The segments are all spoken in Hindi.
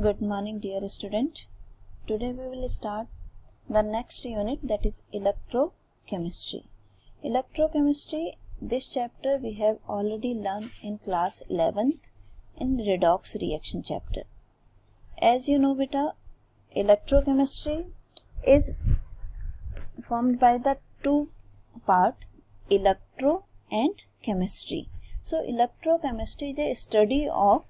Good morning dear student. Today we will start the next unit, that is electrochemistry. Electrochemistry, this chapter we have already learned in class 11th in redox reaction chapter. As you know beta, electrochemistry is formed by the two part, electro and chemistry. So electrochemistry is a study of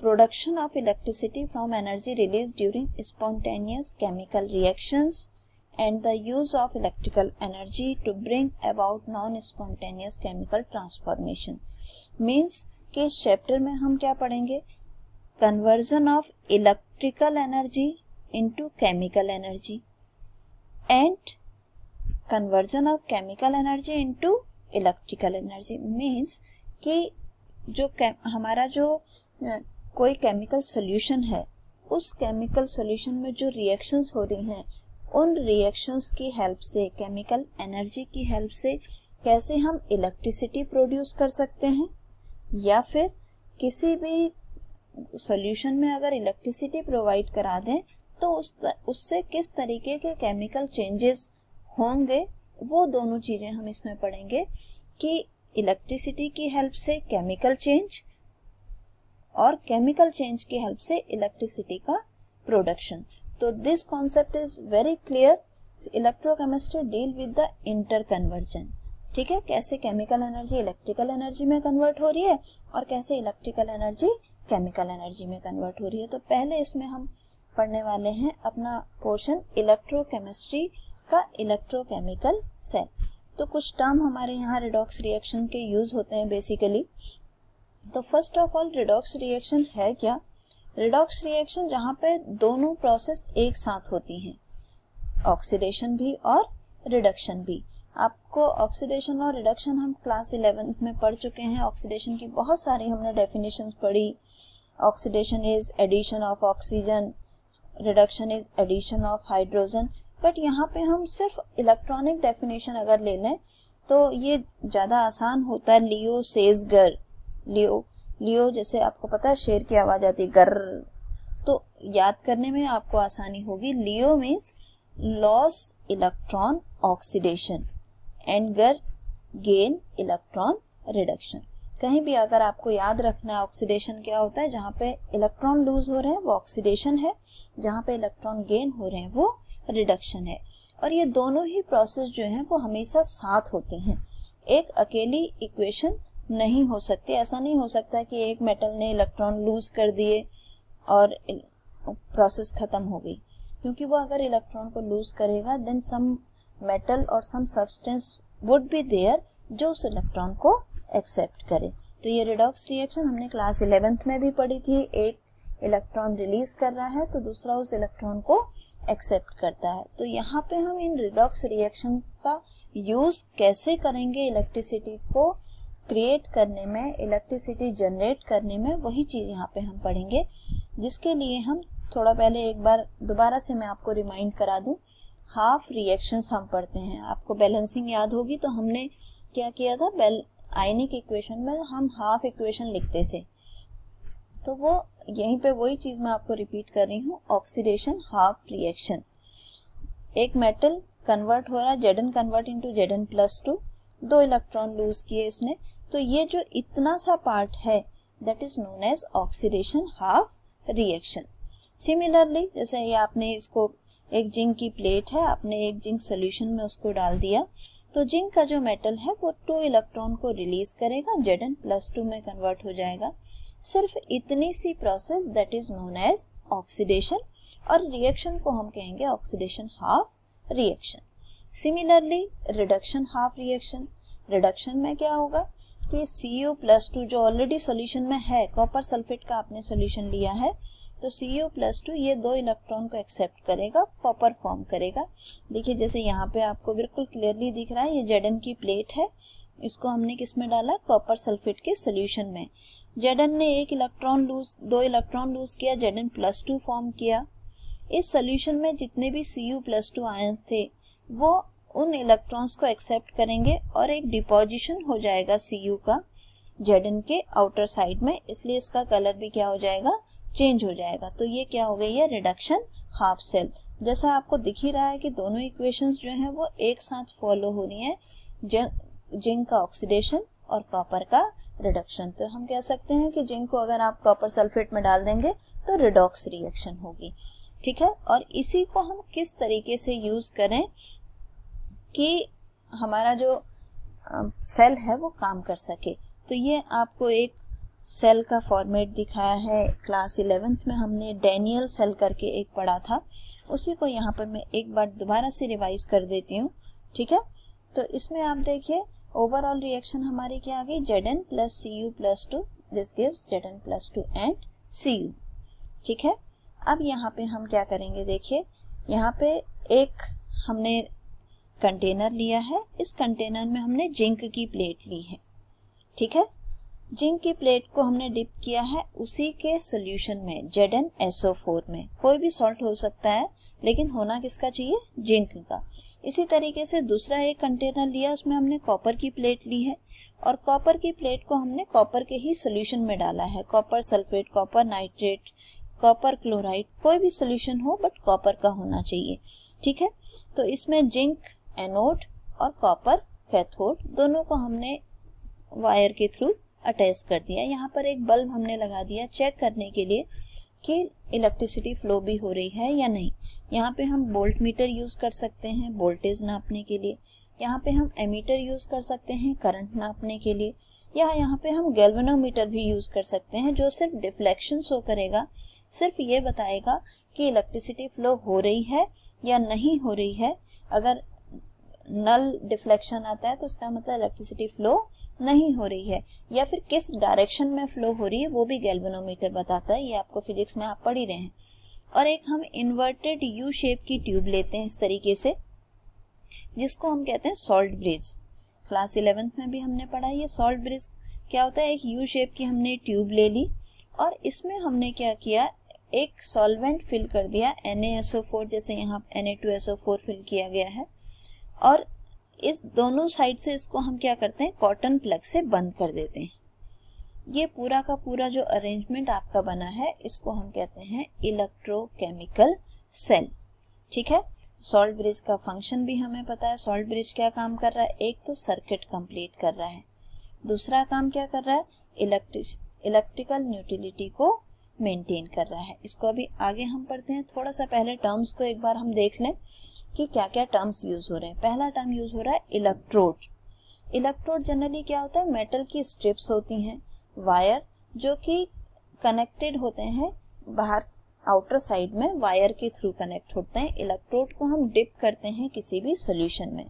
production of electricity from energy released during spontaneous chemical reactions and the use of electrical energy to bring about non-spontaneous chemical transformation. Means कि इस चैप्टर में हम क्या पढ़ेंगे, conversion of electrical energy into chemical energy and conversion of chemical energy into electrical energy. Means कि जो हमारा जो कोई केमिकल सॉल्यूशन है, उस केमिकल सॉल्यूशन में जो रिएक्शंस हो रही हैं, उन रिएक्शंस की हेल्प से, केमिकल एनर्जी की हेल्प से कैसे हम इलेक्ट्रिसिटी प्रोड्यूस कर सकते हैं, या फिर किसी भी सॉल्यूशन में अगर इलेक्ट्रिसिटी प्रोवाइड करा दें तो उससे किस तरीके के केमिकल चेंजेस होंगे, वो दोनों चीजें हम इसमें पढ़ेंगे कि इलेक्ट्रिसिटी की हेल्प से केमिकल चेंज और केमिकल चेंज की हेल्प से इलेक्ट्रिसिटी का प्रोडक्शन. तो this concept is very clear. Electrochemistry deal with the inter conversion. ठीक है, कैसे केमिकल एनर्जी इलेक्ट्रिकल एनर्जी में कन्वर्ट हो रही है और कैसे इलेक्ट्रिकल एनर्जी केमिकल एनर्जी में कन्वर्ट हो रही है. तो पहले इसमें हम पढ़ने वाले हैं अपना पोर्शन इलेक्ट्रोकेमिस्ट्री का इलेक्ट्रोकेमिकल सेल. तो कुछ टर्म हमारे यहाँ रिडॉक्स रिएक्शन के यूज होते हैं बेसिकली. तो first of all redox reaction है क्या? रिडॉक्स रिएक्शन जहाँ पे दोनों प्रोसेस एक साथ होती हैं, ऑक्सीडेशन भी और रिडक्शन भी. आपको ऑक्सीडेशन और रिडक्शन हम क्लास 11th में पढ़ चुके हैं. ऑक्सीडेशन की बहुत सारी हमने डेफिनेशंस पढ़ी. Oxidation is addition of oxygen, reduction is addition of hydrogen. But यहाँ पे हम सिर्फ इलेक्ट्रॉनिक डेफिनेशन अगर ले लें तो ये ज़्यादा आसान होता है. लियो सेज गर, लियो जैसे आपको पता है शेर की आवाज़ आती है गर, तो याद करने में आपको आसानी होगी. LEO means loss electron oxidation and GER gain electron reduction. कहीं भी अगर आपको याद रखना है ऑक्सीडेशन क्या होता है, जहाँ पे इलेक्ट्रॉन लूज हो रहे हैं वो ऑक्सीडेशन है, जहाँ पे इलेक्ट्रॉन गेन हो रहे हैं वो रिडक्शन है. और ये दोनों ही प्रोसेस जो हैं वो हमेशा साथ होती हैं. एक अकेली इक्वेशन नहीं हो सकती. ऐसा नहीं हो सकता कि एक मेटल ने इलेक्ट्रॉन लूज कर दिए और प्रोसेस खत्म हो गई, क्योंकि वो अगर इलेक्ट्रॉन को लूज करेगा देन सम मेटल और some substance would be there जो उस इलेक्ट्रॉन को एक्सेप्ट करे. तो ये रिडॉक्स रिएक्शन हमने क्लास 11th में भी पढ़ी थी. एक इलेक्ट्रॉन रिलीज कर रहा है तो दूसरा उस इलेक्ट्रॉन को एक्सेप्ट करता है. तो यहाँ पे हम इन रिडॉक्स रिएक्शन का यूज कैसे करेंगे इलेक्ट्रिसिटी को क्रिएट करने में, इलेक्ट्रिसिटी जनरेट करने में, वही चीज यहाँ पे हम पढ़ेंगे. जिसके लिए हम थोड़ा पहले एक बार दोबारा से मैं आपको रिमाइंड करा दूं, हाफ रिएक्शंस हम पढ़ते हैं. आपको बैलेंसिंग याद होगी तो हमने क्या किया था, आयनिक इक्वेशन में हम हाफ इक्वेशन लिखते थे. तो वो यहीं पे वही चीज मैं आपको रिपीट कर रही हूँ, ऑक्सीडेशन हाफ रिएक्शन. एक मेटल कन्वर्ट हो रहा है, Zn convert into Zn+2, 2 electron lose किए इसने. तो ये जो इतना सा पार्ट है that is known as oxidation half reaction. Similarly जैसे ये आपने इसको एक जिंक की प्लेट है, आपने एक जिंक सोल्यूशन में उसको डाल दिया, तो जिंक का जो मेटल है वो 2 इलेक्ट्रॉन को रिलीज करेगा, Zn+2 में कन्वर्ट हो जाएगा. सिर्फ इतनी सी process that is known as oxidation, और रिएक्शन को हम कहेंगे oxidation half reaction. Similarly reduction half reaction. Reduction में क्या होगा कि Cu+2 जो ऑलरेडी सॉल्यूशन में है, कॉपर सल्फेट का आपने सॉल्यूशन लिया है, तो Cu+2 ये 2 इलेक्ट्रॉन को एक्सेप्ट करेगा, कॉपर फॉर्म करेगा. देखिए जैसे यहाँ पे आपको बिल्कुल क्लियरली दिख रहा है, ये Zn की प्लेट है, इसको हमने किस में डाला, कॉपर सल्फेट के सॉल्यूशन में. Zn ने 2 इलेक्ट्रॉन लूज किया, Zn+2 फॉर्म किया. इस सॉल्यूशन में जितने भी Cu+2 आयंस थे वो उन इलेक्ट्रॉन्स को एक्सेप्ट करेंगे और एक डिपोजिशन हो जाएगा Cu का Zn के आउटर साइड में, इसलिए इसका कलर भी क्या हो जाएगा, चेंज हो जाएगा। तो ये क्या हो गई है, रिडक्शन हाफ सेल। जैसा आपको दिख ही रहा है कि दोनों इक्वेशंस जो हैं वो एक साथ फॉलो हो रही हैं, जिंक का ऑक्सीडेशन और कॉपर का रिडक्शन। तो हम कह सकते हैं कि जिंक को अगर आप कॉपर सल्फेट में डाल देंगे तो रिडॉक्स रिएक्शन होगी, ठीक है। और इसी को हम किस तरीके से यूज करें कि हमारा जो सेल है वो काम कर सके। तो ये आपको एक सेल का फॉर्मेट दिखाया है, क्लास 11th में हमने डैनियल सेल करके एक पढ़ा था, उसी को यहाँ पर मैं एक बार दोबारा से रिवाइज कर देती हूँ, ठीक है। तो इसमें आप देखिए ओवरऑल रिएक्शन हमारी क्या आ गई, Zn plus Cu plus 2, this gives Zn plus 2 and Cu, ठीक है। अब यहाँ पे हम क्या करेंगे, देखिए यहाँ पे एक हमने कंटेनर लिया है, इस कंटेनर में हमने जिंक की प्लेट ली है, ठीक है। जिंक की प्लेट को हमने डिप किया है उसी के सॉल्यूशन में, ZnSO4 में। कोई भी सॉल्ट हो सकता है लेकिन होना किसका चाहिए, जिंक का। इसी तरीके से दूसरा एक कंटेनर लिया, उसमें हमने कॉपर की प्लेट ली है और कॉपर की प्लेट को हमने कॉपर के ही सॉल्यूशन में डाला है, copper sulphate, copper nitrate, copper chloride, कोई भी सॉल्यूशन हो बट कॉपर का होना चाहिए, ठीक है। तो इसमें जिंक एनोड और कॉपर कैथोड दोनों को हमने वायर के थ्रू अटैच कर दिया। यहाँ पर एक बल्ब हमने लगा दिया चेक करने के लिए कि इलेक्ट्रिसिटी फ्लो भी हो रही है या नहीं। यहाँ पे हम वोल्ट मीटर यूज कर सकते हैं वोल्टेज नापने के लिए, यहाँ पे हम एमीटर यूज कर सकते हैं करंट नापने के लिए, या यहाँ पे हम गैल्वेनोमीटर भी यूज कर सकते हैं जो सिर्फ डिफ्लेक्शन शो करेगा, सिर्फ ये बताएगा कि इलेक्ट्रिसिटी फ्लो हो रही है या नहीं हो रही है। अगर नल डिफ्लेक्शन आता है तो इसका मतलब इलेक्ट्रिसिटी फ्लो नहीं हो रही है, या फिर किस डायरेक्शन में फ्लो हो रही है वो भी गैल्वेनोमीटर बताता है, ये आपको फिजिक्स में आप पढ़ ही रहे हैं। और एक हम इन्वर्टेड यू शेप की ट्यूब लेते हैं इस तरीके से, जिसको हम कहते हैं सॉल्ट ब्रिज। क्लास 11th में भी हमने पढ़ा है ये सॉल्ट ब्रिज क्या होता है। एक यू शेप की हमने ट्यूब ले ली और इसमें हमने क्या किया, एक सॉल्वेंट फिल कर दिया NaSO4, जैसे यहाँ Na2SO4 फिल किया गया है, और इस दोनों साइड से इसको हम क्या करते हैं, कॉटन प्लग से बंद कर देते हैं। ये पूरा का पूरा जो अरेंजमेंट आपका बना है इसको हम कहते हैं इलेक्ट्रोकेमिकल सेल, ठीक है। सॉल्ट ब्रिज का फंक्शन भी हमें पता है, सॉल्ट ब्रिज क्या काम कर रहा है, एक तो सर्किट कंप्लीट कर रहा है, दूसरा काम क्या कर रहा है, इलेक्ट्रिकल न्यूट्रलिटी को मेंटेन कर रहा है। इसको अभी आगे हम पढ़ते हैं, थोड़ा सा पहले टर्म्स को एक बार हम देख लें कि क्या क्या टर्म्स यूज हो रहे हैं। पहला टर्म यूज हो रहा है इलेक्ट्रोड। इलेक्ट्रोड जनरली क्या होता है, मेटल की स्ट्रिप्स होती हैं, वायर जो कि कनेक्टेड होते हैं बाहर आउटर साइड में, वायर के थ्रू कनेक्ट होते हैं। इलेक्ट्रोड को हम डिप करते हैं किसी भी सॉल्यूशन में,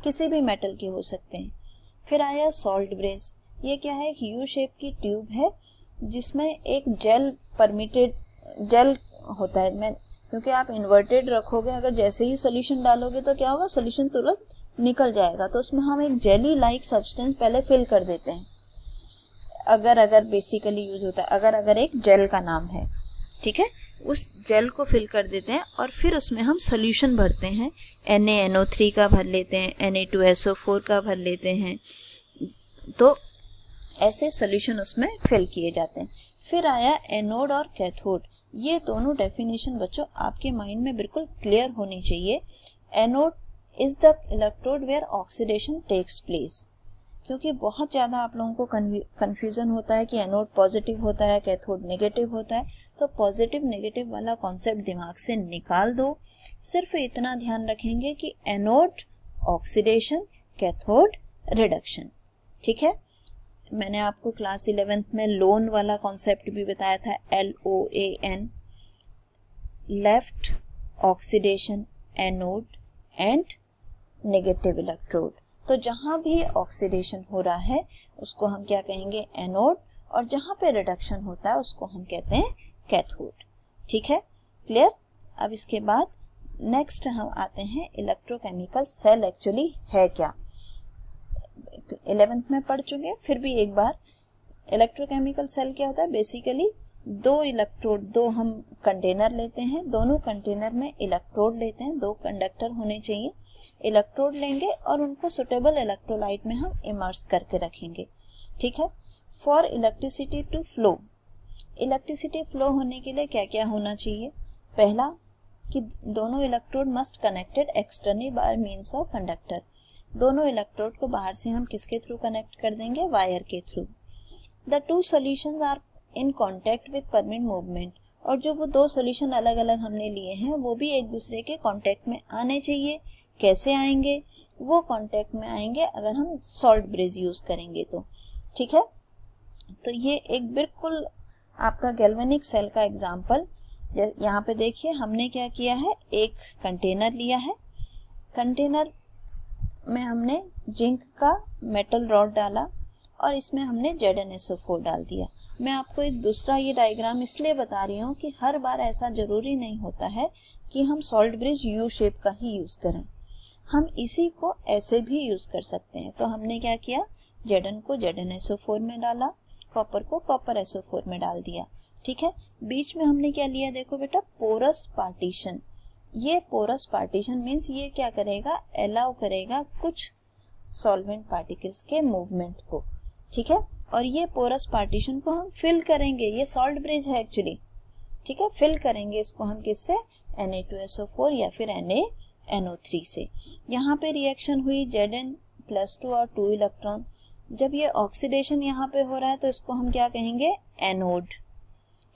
किसी भी मेटल के हो सकते हैं। फिर आया सॉल्ट ब्रिज, ये क्या है, एक यू शेप की ट्यूब है जिसमें एक जेल परमिटेड जेल होता है। क्योंकि आप इन्वर्टेड रखोगे, अगर जैसे ही सॉल्यूशन डालोगे तो क्या होगा, सॉल्यूशन तुरंत निकल जाएगा, तो उसमें हम एक जेली लाइक सब्सटेंस पहले फिल कर देते हैं। अगर बेसिकली यूज होता है, अगर एक जेल का नाम है, ठीक है, उस जेल को फिल कर देते हैं और फिर उसमें हम सॉल्यूशन भरते हैं। NaNO3 का भर लेते हैं, Na2SO4 का भर लेते हैं, तो ऐसे सॉल्यूशन उसमें फिल किए जाते हैं। फिर आया एनोड और कैथोड। ये दोनों डेफिनेशन बच्चों आपके माइंड में बिल्कुल क्लियर होनी चाहिए। Anode is the electrode where oxidation takes place, क्योंकि बहुत ज़्यादा आप लोगों को कन्फ्यूजन होता है कि एनोड पॉजिटिव होता है, कैथोड नेगेटिव होता है। तो पॉजिटिव नेगेटिव वाला कॉन्सेप्ट दिमाग से निकाल दो, सिर्फ इतना ध्यान रखेंगे कि एनोड ऑक्सीडेशन, कैथोड रिडक्शन, ठीक है। मैंने आपको क्लास 11th में लोन वाला कॉन्सेप्ट भी बताया था, LOAN, left oxidation anode and negative electrode. तो जहां भी ऑक्सीडेशन हो रहा है उसको हम क्या कहेंगे, एनोड, और जहां पे रिडक्शन होता है उसको हम कहते हैं कैथोड, ठीक है, क्लियर। अब इसके बाद नेक्स्ट हम आते हैं इलेक्ट्रोकेमिकल सेल एक्चुअली है क्या। 11th में पढ़ चुके हैं, फिर भी एक बार इलेक्ट्रोकेमिकल सेल क्या होता है। बेसिकली दो इलेक्ट्रोड, दो हम कंटेनर लेते हैं, दोनों कंटेनर में इलेक्ट्रोड लेते हैं, दो कंडक्टर होने चाहिए। इलेक्ट्रोड लेंगे और उनको सुटेबल इलेक्ट्रोलाइट में हम इमर्स करके रखेंगे, ठीक है। For electricity to flow, electricity flow होने के लिए क्या क्या होना चाहिए? पहला कि दोनों electrode must connected externally by means of conductor, दोनों इलेक्ट्रोड को बाहर से हम किसके थ्रू कनेक्ट कर देंगे? वायर के थ्रू। The two solutions are in contact with permit movement, और जो वो दो सॉल्यूशन अलग अलग हमने लिए हैं वो भी एक दूसरे के कांटेक्ट में आने चाहिए। कैसे आएंगे? वो कांटेक्ट में आएंगे अगर हम सॉल्ट ब्रिज यूज करेंगे तो, ठीक है। तो ये एक बिल्कुल आपका गैल्वेनिक सेल का एग्जांपल, यहाँ पे देखिए हमने क्या किया है, एक कंटेनर लिया है, कंटेनर में हमने जिंक का मेटल रॉड डाला और इसमें हमने ZnSO4 डाल दिया। मैं आपको एक दूसरा ये डायग्राम इसलिए बता रही हूँ कि हर बार ऐसा जरूरी नहीं होता है कि हम सॉल्ट ब्रिज यू शेप का ही यूज करें, हम इसी को ऐसे भी यूज कर सकते हैं। तो हमने क्या किया, Zn को ZnSO4 में डाला, कॉपर को कॉपर SO4 में डाल दिया, ठीक है। बीच में हमने क्या लिया, देखो बेटा, पोरस पार्टीशन। ये पोरस पार्टीशन मीन्स ये क्या करेगा, अलाउ करेगा कुछ सॉल्वेंट पार्टिकल्स के मूवमेंट को, ठीक है। और ये पोरस पार्टीशन को हम फिल करेंगे, ये सॉल्ट ब्रिज है एक्चुअली, ठीक है। फिल करेंगे इसको हम किससे? Na2SO4 या फिर NaNO3 से। यहाँ पे रिएक्शन हुई Zn+2 और 2 इलेक्ट्रॉन। जब ये ऑक्सीडेशन यहाँ पे हो रहा है तो इसको हम क्या कहेंगे? एनोड,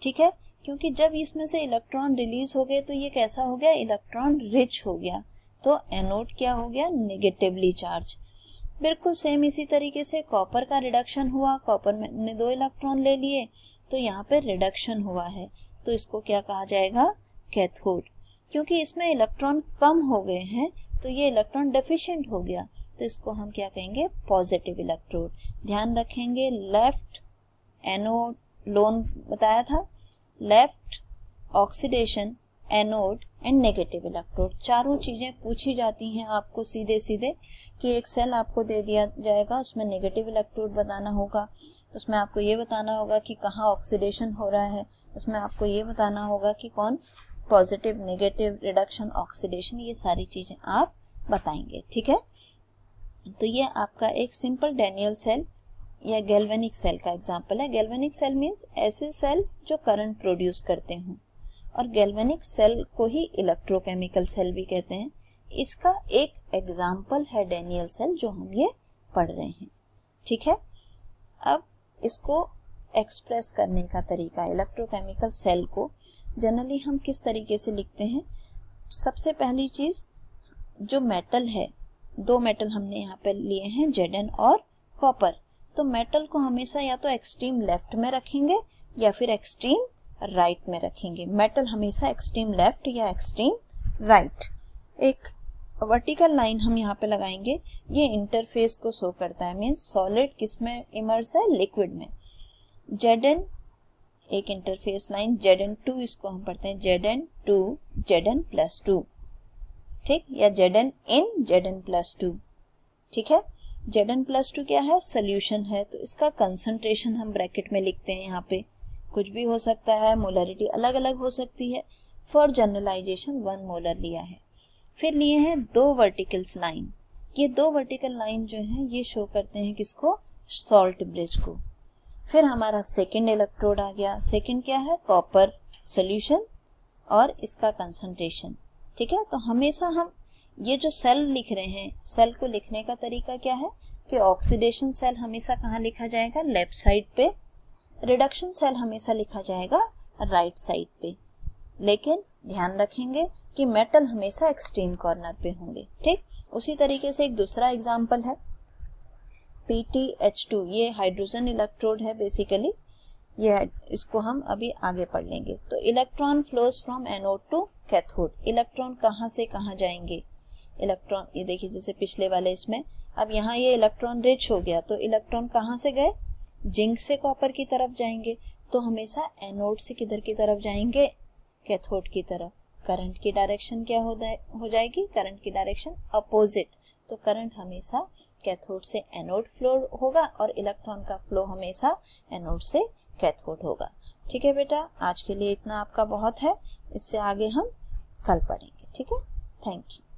ठीक है। क्योंकि जब इसमें से इलेक्ट्रॉन रिलीज हो गए तो ये कैसा हो गया? इलेक्ट्रॉन रिच हो गया, तो एनोड क्या हो गया? Negatively charge. बिल्कुल सेम इसी तरीके से कॉपर का रिडक्शन हुआ, कॉपर में ने 2 इलेक्ट्रॉन ले लिए तो यहाँ पे रिडक्शन हुआ है, तो इसको क्या कहा जाएगा? कैथोड। क्योंकि इसमें इलेक्ट्रॉन कम हो गए हैं तो ये इलेक्ट्रॉन डेफिशिएंट हो गया, तो इसको हम क्या कहेंगे? Positive electrode. ध्यान रखेंगे, लेफ्ट एनोड लोन बताया था, left oxidation, anode and negative electrode, चारों चीजें पूछी जाती हैं आपको सीधे सीधे कि एक सेल आपको दे दिया जाएगा, उसमें नेगेटिव इलेक्ट्रोड बताना होगा, उसमें आपको ये बताना होगा कि कहाँ ऑक्सीडेशन हो रहा है, उसमें आपको ये बताना होगा कि कौन पॉजिटिव, नेगेटिव, रिडक्शन, ऑक्सीडेशन, ये सारी चीजें आप बताएंगे, ठीक है। तो ये आपका एक सिंपल डैनियल सेल या गैल्वेनिक सेल का एग्जांपल है। गैल्वेनिक सेल मींस ऐसे सेल जो करंट प्रोड्यूस करते हों, और गैल्वेनिक सेल को ही इलेक्ट्रोकेमिकल सेल भी कहते हैं। इसका एक एग्जांपल है डैनियल सेल जो हम ये पढ़ रहे हैं, ठीक है। अब इसको एक्सप्रेस करने का तरीका, इलेक्ट्रोकेमिकल सेल को जनरली हम किस तरीके से लिखते हैं? सबसे पहली चीज, जो मेटल है, 2 मेटल हमने यहाँ पे लिए हैं, Zn और कॉपर, तो मेटल को हमेशा या तो एक्सट्रीम लेफ्ट में रखेंगे या फिर एक्सट्रीम राइट में रखेंगे। मेटल हमेशा एक्सट्रीम लेफ्ट या एक्सट्रीम राइट। एक वर्टिकल लाइन हम यहाँ पे लगाएंगे, ये इंटरफेस को शो करता है, मीन्स सॉलिड किस में इमर्स है? लिक्विड में। Zn एक इंटरफेस लाइन, Zn2 इसको हम पढ़ते हैं Zn2 Zn+2, ठीक, या Zn in Zn+2, ठीक है। Zn+2 क्या है? सोल्यूशन है, तो इसका कंसंट्रेशन हम ब्रैकेट में लिखते हैं, यहाँ पे कुछ भी हो सकता है, मोलरिटी अलग अलग हो सकती है। फॉर जनरलाइजेशन 1 मोलर लिया है। फिर लिए हैं 2 वर्टिकल्स लाइन, ये 2 वर्टिकल लाइन जो हैं ये शो करते हैं किसको? सॉल्ट ब्रिज को। फिर हमारा सेकंड इलेक्ट्रोड आ गया, सेकंड क्या है? कॉपर सोल्यूशन और इसका कंसंट्रेशन, ठीक है। तो हमेशा हम ये जो सेल लिख रहे हैं, सेल को लिखने का तरीका क्या है कि ऑक्सीडेशन सेल हमेशा कहाँ लिखा जाएगा? लेफ्ट साइड पे, रिडक्शन सेल हमेशा लिखा जाएगा राइट साइड पे, लेकिन ध्यान रखेंगे कि मेटल हमेशा एक्सट्रीम कॉर्नर पे होंगे, ठीक। उसी तरीके से एक दूसरा एग्जांपल है PtH2, ये हाइड्रोजन इलेक्ट्रोड है बेसिकली, ये इसको हम अभी आगे पढ़ लेंगे। तो electron flows from anode to cathode, electron कहाँ से कहाँ जाएंगे? इलेक्ट्रॉन, ये देखिए जैसे पिछले वाले इसमें, अब यहाँ ये इलेक्ट्रॉन रिच हो गया तो इलेक्ट्रॉन कहाँ से गए? जिंक से कॉपर की तरफ जाएंगे, तो हमेशा एनोड से किधर की तरफ जाएंगे? कैथोड की तरफ। करंट की डायरेक्शन क्या हो जाएगी? करंट की डायरेक्शन अपोजिट, तो करंट हमेशा कैथोड से एनोड फ्लो होगा और इलेक्ट्रॉन का फ्लो हमेशा एनोड से कैथोड होगा, ठीक है बेटा। आज के लिए इतना आपका बहुत है, इससे आगे हम कल पढ़ेंगे, ठीक है। Thank you.